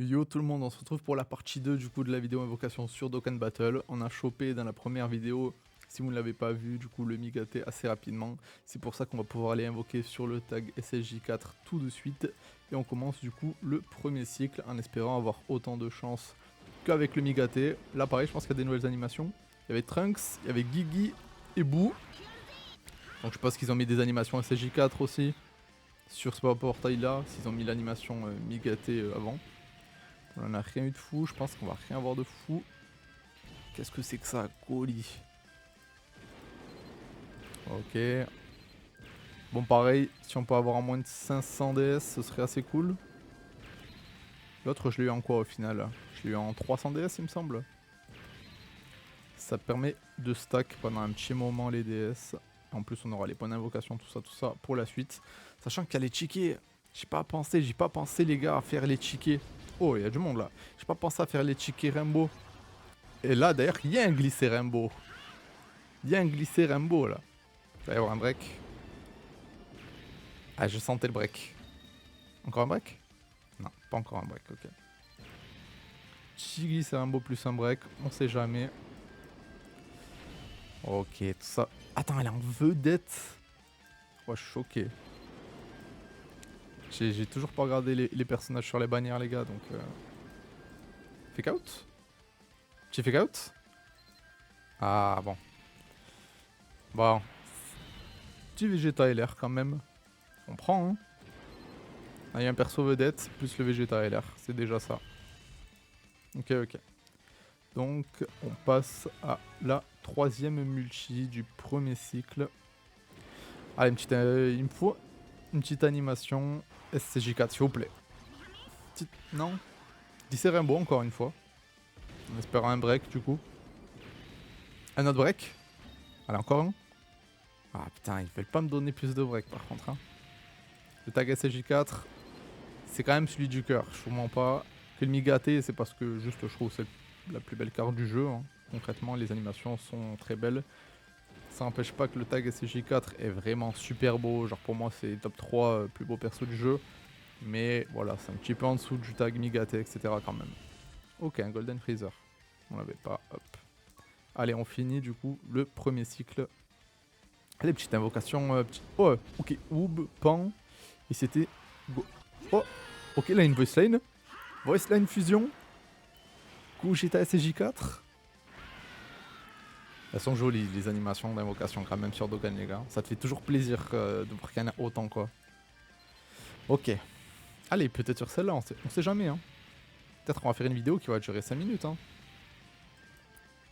Yo tout le monde, on se retrouve pour la partie 2 du coup de la vidéo invocation sur Dokkan Battle. On a chopé dans la première vidéo, si vous ne l'avez pas vu, du coup le Migaté assez rapidement. C'est pour ça qu'on va pouvoir aller invoquer sur le tag SSJ4 tout de suite. Et on commence du coup le premier cycle en espérant avoir autant de chance qu'avec le Migaté. Là pareil, je pense qu'il y a des nouvelles animations. Il y avait Trunks, il y avait Gigi et Boo. Donc je pense qu'ils ont mis des animations SSJ4 aussi sur ce portail là, s'ils ont mis l'animation Migaté avant. On n'a rien eu de fou, je pense qu'on va rien avoir de fou. Qu'est-ce que c'est que ça, colis? Ok. Bon pareil, si on peut avoir en moins de 500 DS, ce serait assez cool. L'autre, je l'ai eu en quoi au final? Je l'ai eu en 300 DS il me semble. Ça permet de stack pendant un petit moment les DS. En plus on aura les points d'invocation, tout ça pour la suite. Sachant qu'il y a les tickets. J'ai pas pensé les gars à faire les tickets. Oh, il y a du monde là. J'ai pas pensé à faire les tickets Rainbow. Et là d'ailleurs, il y a un glissé Rainbow. Il y a un glissé Rainbow là. Il va y avoir un break. Ah, je sentais le break. Encore un break? Non, pas encore un break, ok. Petit glissé Rainbow plus un break, on sait jamais. Ok, tout ça. Attends, elle est en vedette. Oh, je suis choqué. J'ai toujours pas regardé les personnages sur les bannières, les gars, donc. Fake out? Petit fake out? Ah, bon. Bon. Petit Vegeta LR quand même. On prend, hein. Ah, il y a un perso vedette, plus le Vegeta LR. C'est déjà ça. Ok, ok. Donc, on passe à la troisième multi du premier cycle. Allez, il me faut une petite animation SCJ4, s'il vous plaît. Non. Lycée Rainbow, encore une fois. En espérant un break, du coup. Un autre break. Allez, encore un. Ah putain, ils veulent pas me donner plus de break, par contre. Hein. Le tag SCJ4, c'est quand même celui du cœur. Je vous mens pas. Que le Migaté, c'est parce que juste je trouve que c'est la plus belle carte du jeu. Hein. Concrètement, les animations sont très belles. Ça n'empêche pas que le tag SCJ4 est vraiment super beau. Genre pour moi, c'est top 3 plus beau perso du jeu. Mais voilà, c'est un petit peu en dessous du tag Migaté, etc. quand même. Ok, un Golden Freezer. On l'avait pas, hop. Allez, on finit du coup le premier cycle. Allez, petite invocation. Oh, ok, Oob, Pan. Et c'était... Oh, ok, là, une voice line. Voice line fusion. Gogeta SCJ4. Elles sont jolies, les animations d'invocation, quand même, sur Dokkan, les gars. Ça te fait toujours plaisir de voir qu'il y en a autant, quoi. Ok. Allez, peut-être sur celle-là, on sait jamais, hein. Peut-être qu'on va faire une vidéo qui va durer 5 minutes, hein.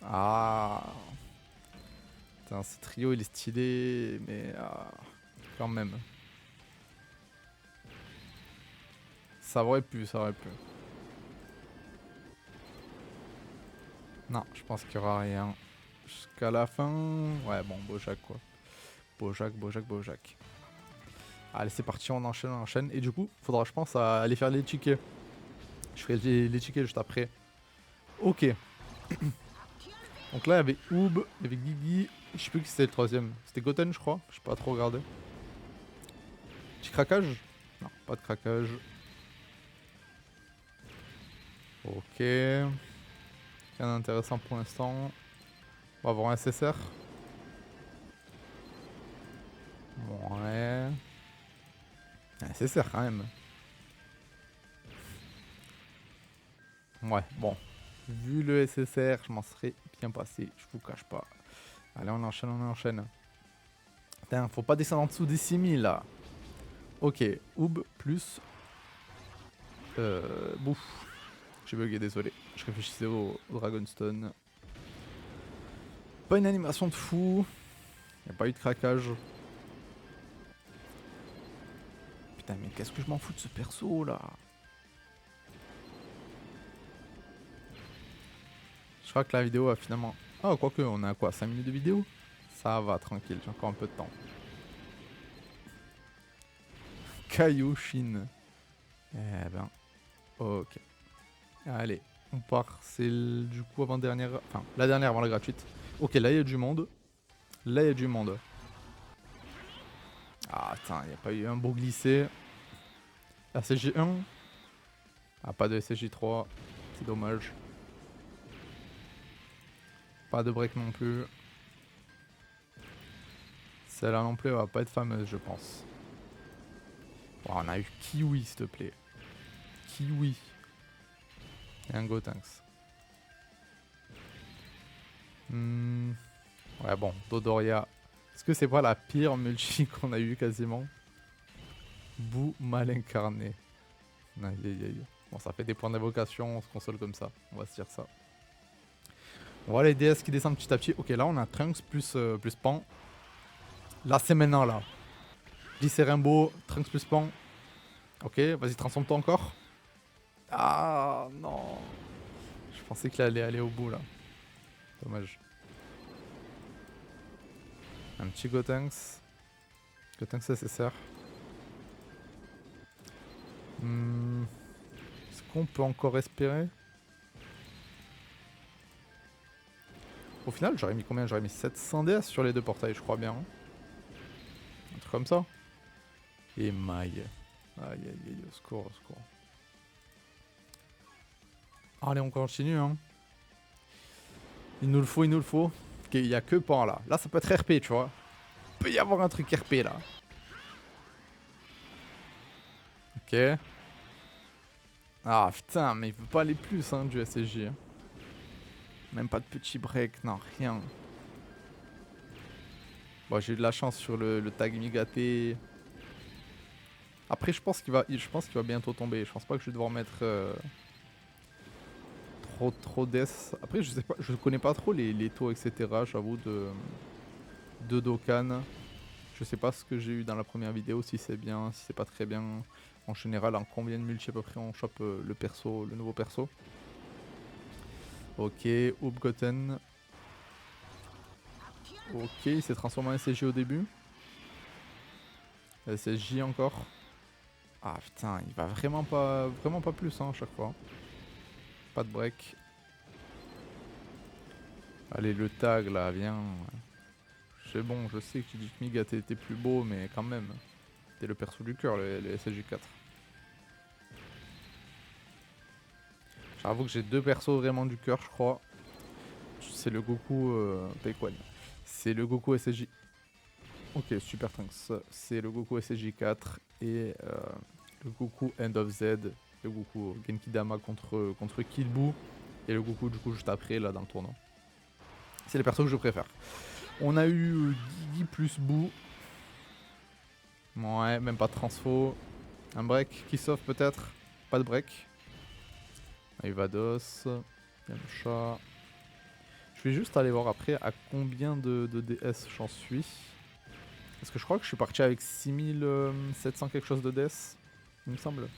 Ah. Putain, ce trio, il est stylé, mais... quand même. Ça aurait pu, ça aurait pu. Non, je pense qu'il y aura rien. Jusqu'à la fin... Ouais, bon, Bojack, quoi. Bojack. Allez, c'est parti, on enchaîne. Et du coup, faudra, je pense, aller faire les tickets. Je ferai les tickets juste après. Ok. Donc là, il y avait Oob, il y avait Gigi. Je sais plus qui c'était le troisième. C'était Goten, je crois. Je sais pas trop regardé. Petit craquage? Non, pas de craquage. Ok. Rien d'intéressant pour l'instant. On va avoir un SSR. Ouais. Un SSR quand même. Ouais, bon. Vu le SSR, je m'en serais bien passé. Je vous cache pas. Allez, on enchaîne. Putain, faut pas descendre en dessous des 6000 là. Ok, Oob plus. Bouf. J'ai bugué, désolé. Je réfléchissais au Dragonstone. Pas une animation de fou. Y a pas eu de craquage. Putain, mais qu'est-ce que je m'en fous de ce perso là? Je crois que la vidéo a finalement... Ah, quoique, on a quoi, 5 minutes de vidéo? Ça va, tranquille, j'ai encore un peu de temps. Kaioshin. Eh ben, ok. Allez, on part. C'est du coup avant-dernière... Enfin, la dernière avant la gratuite. Ok, là, il y a du monde. Ah, attends, il n'y a pas eu un beau glissé. Là, c'est G1. Ah, pas de SSJ3. C'est dommage. Pas de break non plus. Celle-là non plus, elle va pas être fameuse, je pense. Bon, on a eu Kiwi, s'il te plaît. Kiwi. Et un Gotenks. Ouais, bon, Dodoria. Est-ce que c'est pas la pire multi qu'on a eu quasiment? Bou mal incarné. Aïe, aïe, aïe. Bon, ça fait des points d'évocation, on se console comme ça. On va se dire ça. On voit les DS qui descendent petit à petit. Ok, là, on a Trunks plus Pan. Là, c'est maintenant, là. Lycée Rainbow, Trunks plus Pan. Ok, vas-y, transforme-toi encore. Ah, non. Je pensais qu'il allait aller au bout, là. Dommage. Un petit Gotenks. Gotenks SSR. Est-ce qu'on peut encore espérer? Au final, j'aurais mis combien? J'aurais mis 700 DS sur les deux portails, je crois bien. Hein. Un truc comme ça. Et maille. Aïe aïe aïe, au secours, au secours. Allez, on continue. Hein. Il nous le faut, il nous le faut. Ok, il n'y a que Pan là. Là, ça peut être RP, tu vois. Il peut y avoir un truc RP là. Ok. Ah putain, mais il veut pas aller plus hein, du SSJ. Hein. Même pas de petit break, non, rien. Bon, j'ai eu de la chance sur le tag Migaté. Après, je pense qu'il va bientôt tomber. Je pense pas que je vais devoir mettre trop death. Après, je sais pas, je connais pas trop les taux, etc. J'avoue de Dokkan. Je sais pas ce que j'ai eu dans la première vidéo, si c'est bien, si c'est pas très bien. En général, en combien de multi à peu près on chope le perso, le nouveau perso. Ok, Upgoten. Ok, il s'est transformé en SSJ au début. SSJ encore. Ah putain, il va vraiment pas plus hein, à chaque fois. Pas de break. Allez, le tag là, viens. C'est bon, je sais que tu dis que Migaté était plus beau, mais quand même. T'es le perso du cœur, le SSJ 4. J'avoue que j'ai deux persos vraiment du cœur, je crois. C'est le Goku Pequan. C'est le Goku SSJ. Ok, Super Trunks. C'est le Goku SSJ 4 et le Goku End of Z. Le Goku Genkidama contre Kid Buu. Et le Goku du coup juste après là dans le tournoi. C'est les persos que je préfère. On a eu Gigi plus Buu. Ouais, même pas de transfo. Un break qui sauve peut-être. Pas de break. Evados. Yamcha. Je vais juste aller voir après à combien de DS j'en suis. Parce que je crois que je suis parti avec 6700 quelque chose de DS. Il me semble.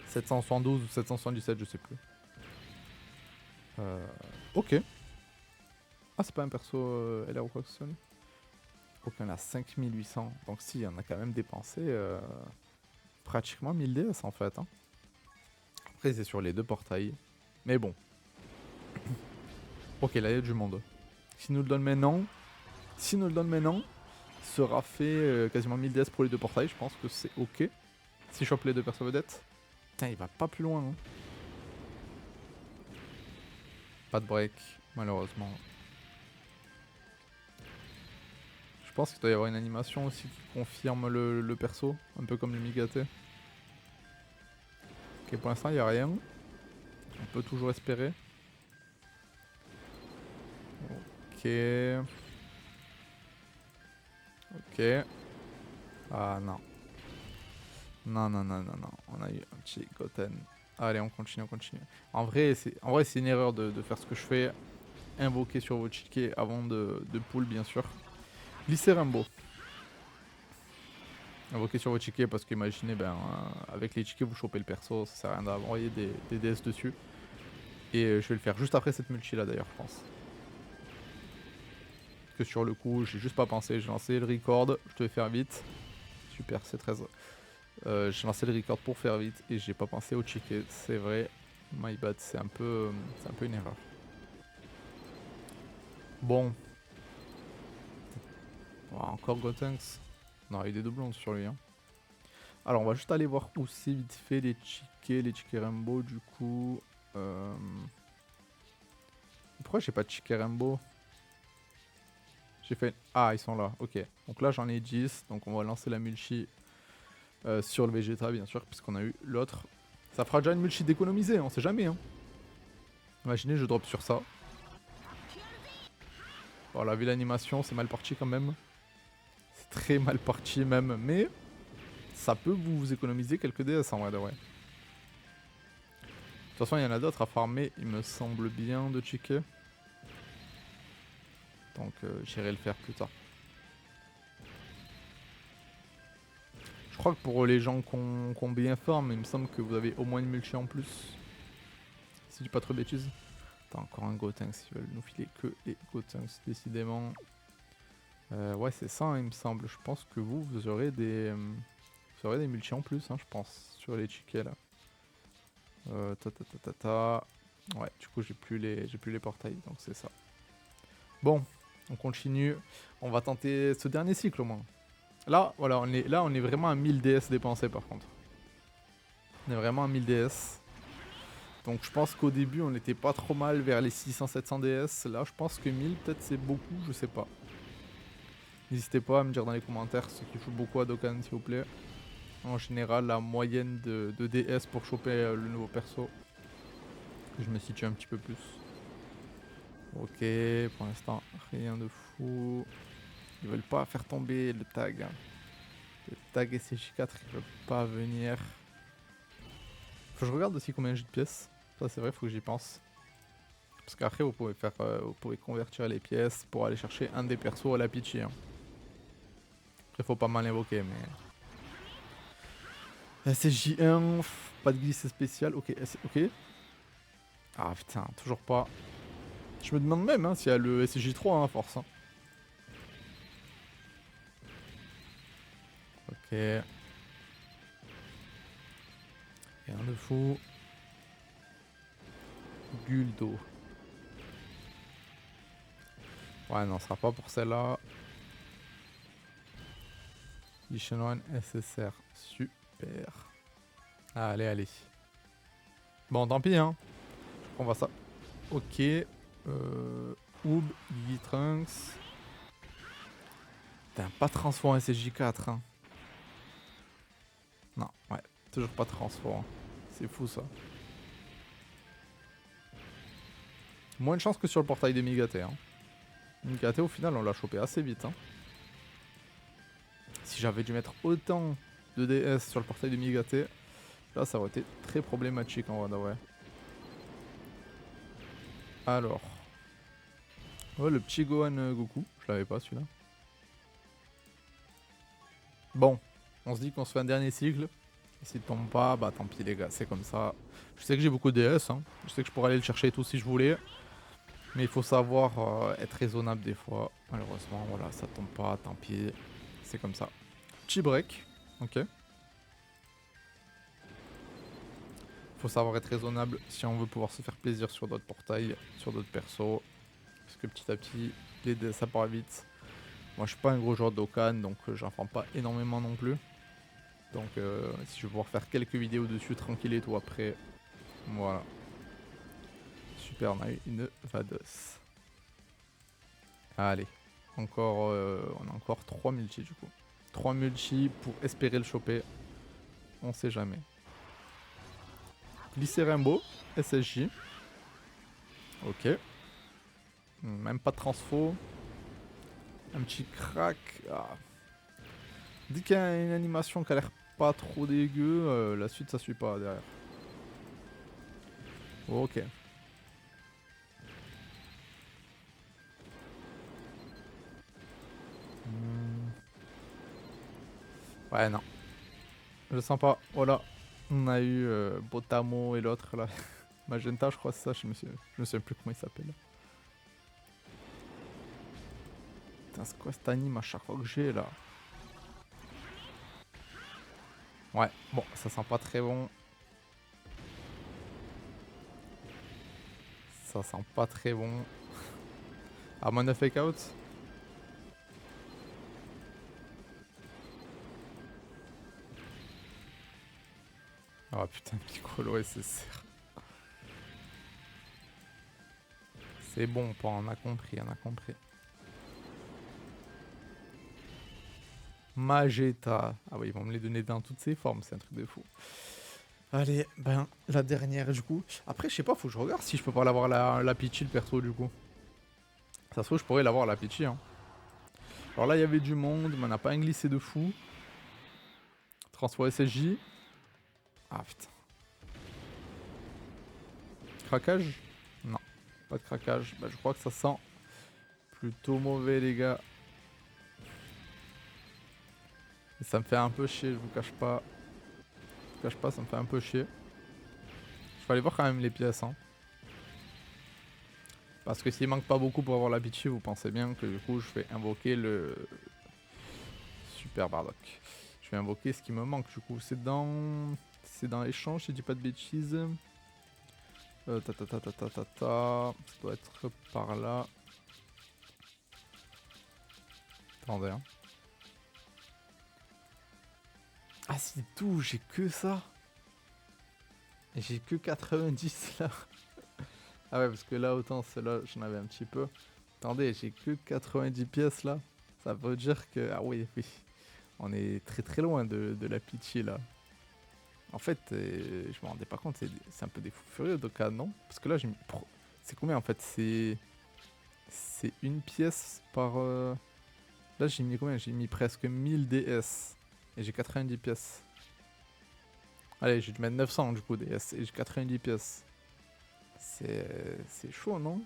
772 ou 777, je sais plus. Ok. Ah, c'est pas un perso LR ou quoi que ce soit. Ok, on a 5800. Donc si, on a quand même dépensé pratiquement 1000 DS en fait. Hein. Après, c'est sur les deux portails. Mais bon. Ok, là, il y a du monde. S'il nous le donne maintenant, sera fait quasiment 1000 DS pour les deux portails. Je pense que c'est ok. Si je chope les deux persos vedettes. Putain, il va pas plus loin. Hein. Pas de break, malheureusement. Je pense qu'il doit y avoir une animation aussi qui confirme le perso. Un peu comme le Migaté. Ok, pour l'instant, il n'y a rien. On peut toujours espérer. Ok. Ok. Ah non. Non, non, non, non, non. On a eu un petit Goten. Allez, on continue, on continue. En vrai, c'est une erreur de faire ce que je fais. Invoquer sur vos tickets avant de pull, bien sûr. Lycée Rainbow. Invoquer sur vos tickets parce qu'imaginez, avec les tickets, vous chopez le perso. Ça sert à rien d'envoyer des DS dessus. Et je vais le faire juste après cette multi là d'ailleurs, je pense. Que sur le coup, j'ai juste pas pensé. J'ai lancé le record. Je te vais faire vite. Super, c'est 13. J'ai lancé le record pour faire vite et j'ai pas pensé au ticket. C'est vrai. My bad, c'est un peu une erreur. Bon. Oh, encore Gotenks. Non, il y a des doublons sur lui. Hein. Alors, on va juste aller voir où c'est vite fait les Chiquets, Rainbow, du coup. Pourquoi j'ai pas de Chiquet Rainbow? J'ai fait... Ah, ils sont là, ok. Donc là, j'en ai 10, donc on va lancer la multi sur le Vegeta, bien sûr, puisqu'on a eu l'autre. Ça fera déjà une multi d'économiser, on sait jamais, hein. Imaginez, je drop sur ça. Voilà, vu l'animation, c'est mal parti quand même. C'est très mal parti même, mais ça peut vous économiser quelques DS en vrai de vrai. De toute façon, il y en a d'autres à farmer, il me semble bien, de checker. Donc j'irai le faire plus tard. Je crois que pour les gens qu'on bien farm, il me semble que vous avez au moins une multi en plus. Si je dis pas trop de bêtises. T'as encore un Gotenks, ils veulent nous filer que les Gotenks, décidément. Ouais, c'est ça, hein, il me semble. Je pense que vous aurez des multi en plus, hein, je pense, sur les chickets là. Ouais, du coup, j'ai plus les portails, donc c'est ça. Bon, on continue. On va tenter ce dernier cycle au moins. Là, voilà, on est vraiment à 1000 DS dépensés par contre. On est vraiment à 1000 DS. Donc je pense qu'au début, on n'était pas trop mal vers les 600-700 DS. Là, je pense que 1000, peut-être c'est beaucoup, je sais pas. N'hésitez pas à me dire dans les commentaires ce qui joue beaucoup à Dokkan, s'il vous plaît. En général, la moyenne de DS pour choper le nouveau perso. Je me situe un petit peu plus. Ok, pour l'instant, rien de fou. Ils veulent pas faire tomber le tag. Le tag SCJ4, il veut pas venir. Faut que je regarde aussi combien j'ai de pièces. Ça, c'est vrai, faut que j'y pense. Parce qu'après, vous pouvez convertir les pièces pour aller chercher un des persos à la Peachy. Hein. Après, faut pas mal invoquer, mais... SCJ1, pas de glissé spécial. Ok, ok. Ah putain, toujours pas. Je me demande même hein, s'il y a le SCJ3 hein, force. Hein. Ok. Rien de fou. Guldo. Ouais, non, ce sera pas pour celle-là. Ishinon SSR. Super. Allez, allez. Bon, tant pis, hein. On va ça. Ok. Oob, Gigi Trunks. Putain, pas transfo SSJ4. Hein. Non, ouais. Toujours pas transfo. Hein. C'est fou, ça. Moins de chance que sur le portail de Migate. Hein. Migate, au final, on l'a chopé assez vite. Hein. Si j'avais dû mettre autant de DS sur le portail de Migate, là, ça aurait été très problématique en vrai. Ouais. Alors. Oh, le petit Gohan Goku. Je l'avais pas, celui-là. Bon. On se dit qu'on se fait un dernier cycle. Et s'il tombe pas, bah tant pis les gars, c'est comme ça. Je sais que j'ai beaucoup de DS, hein. Je sais que je pourrais aller le chercher et tout si je voulais. Mais il faut savoir être raisonnable des fois. Malheureusement, voilà, ça tombe pas, tant pis. C'est comme ça. Petit break, ok. Faut savoir être raisonnable si on veut pouvoir se faire plaisir sur d'autres portails, sur d'autres persos. Parce que petit à petit, les DS ça part vite. Moi je suis pas un gros joueur de Dokkan, donc j'en prends pas énormément non plus. Donc si je vais pouvoir faire quelques vidéos dessus tranquille et tout après, voilà. Super, on a eu une Vados. Allez, encore, on a encore 3 multi du coup. 3 multi pour espérer le choper. On sait jamais. Glycé Rainbow, SSJ. Ok. Même pas de transfo. Un petit crack. Ah. Dès qu'il y a une animation qui a l'air pas trop dégueu, la suite ça suit pas derrière. Ok. Ouais, non. Je le sens pas. Voilà. On a eu Botamo et l'autre là. Magenta, je crois, c'est ça. Je me souviens plus comment il s'appelle. Putain, c'est quoi cette anime à chaque fois que j'ai là? Ouais, bon, ça sent pas très bon. Ça sent pas très bon. À moins de fake out. Oh putain, Piccolo SSR. C'est bon, on a compris, on a compris. Magetta. Ah oui, ils vont me les donner dans toutes ses formes, c'est un truc de fou. Allez, ben, la dernière du coup. Après, je sais pas, faut que je regarde si je peux pas l'avoir la Peachy le perso du coup. Ça se trouve, je pourrais l'avoir la Peachy. Hein. Alors là, il y avait du monde, mais on n'a pas un glissé de fou. Transfert SSJ. Ah putain. Craquage? Non, pas de craquage. Bah, je crois que ça sent plutôt mauvais, les gars. Et ça me fait un peu chier, je vous cache pas. Je vous cache pas, ça me fait un peu chier. Je vais aller voir quand même les pièces. Hein. Parce que s'il manque pas beaucoup pour avoir la Peachy, vous pensez bien que du coup, je vais invoquer le Super Bardock. Je vais invoquer ce qui me manque du coup. C'est dans l'échange, si je dis pas de bêtises. Ça doit être par là. Attendez. Hein. Ah c'est tout, j'ai que ça. Et j'ai que 90 là. Ah ouais parce que là autant celle-là j'en avais un petit peu. Attendez, j'ai que 90 pièces là. Ça veut dire que... Ah oui, oui. On est très très loin de la Peachy là. En fait, je me rendais pas compte, c'est un peu des fous furieux Dokkan, non? Parce que là j'ai mis... C'est combien en fait? C'est une pièce par... Là j'ai mis combien? J'ai mis presque 1000 DS. Et j'ai 90 pièces. Allez, j'ai dû mettre 900 du coup DS. Et j'ai 90 pièces. C'est chaud, non?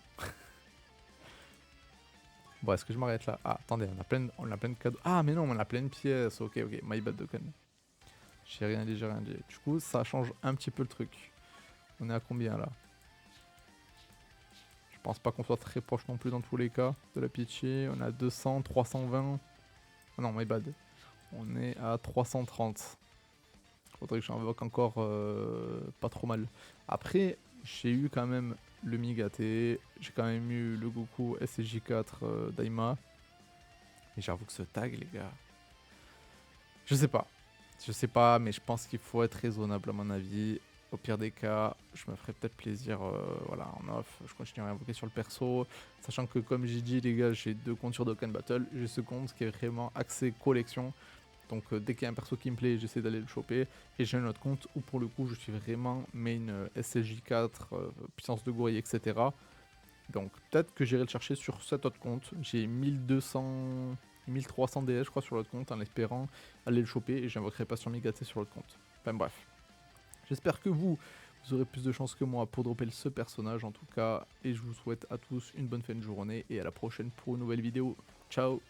Bon, est-ce que je m'arrête là? Ah, attendez, on a plein de cadeaux. Ah, mais non, on a plein de pièces. Ok, ok, my bad Dokkan. J'ai rien dit, j'ai rien dit. Du coup, ça change un petit peu le truc. On est à combien là? Je pense pas qu'on soit très proche non plus dans tous les cas de la Peachy. On est à 200, 320. Ah non, my bad. On est à 330. Faudrait que j'invoque encore pas trop mal. Après, j'ai eu quand même le Migaté. J'ai quand même eu le Goku SSJ4 Daima. Et j'avoue que ce tag, les gars. Je sais pas. Je sais pas, mais je pense qu'il faut être raisonnable à mon avis. Au pire des cas, je me ferai peut-être plaisir voilà, en off. Je continuerai à invoquer sur le perso. Sachant que, comme j'ai dit, les gars, j'ai deux comptes sur Dokkan Battle. J'ai ce compte qui est vraiment axé collection. Donc dès qu'il y a un perso qui me plaît, j'essaie d'aller le choper. Et j'ai un autre compte où pour le coup je suis vraiment main SSJ4, puissance de gorille, etc. Donc peut-être que j'irai le chercher sur cet autre compte. J'ai 1200, 1300 DS je crois sur l'autre compte en espérant aller le choper. Et j'invoquerai pas sur Migaté sur l'autre compte. Enfin bref. J'espère que vous aurez plus de chance que moi pour dropper ce personnage en tout cas. Et je vous souhaite à tous une bonne fin de journée et à la prochaine pour une nouvelle vidéo. Ciao.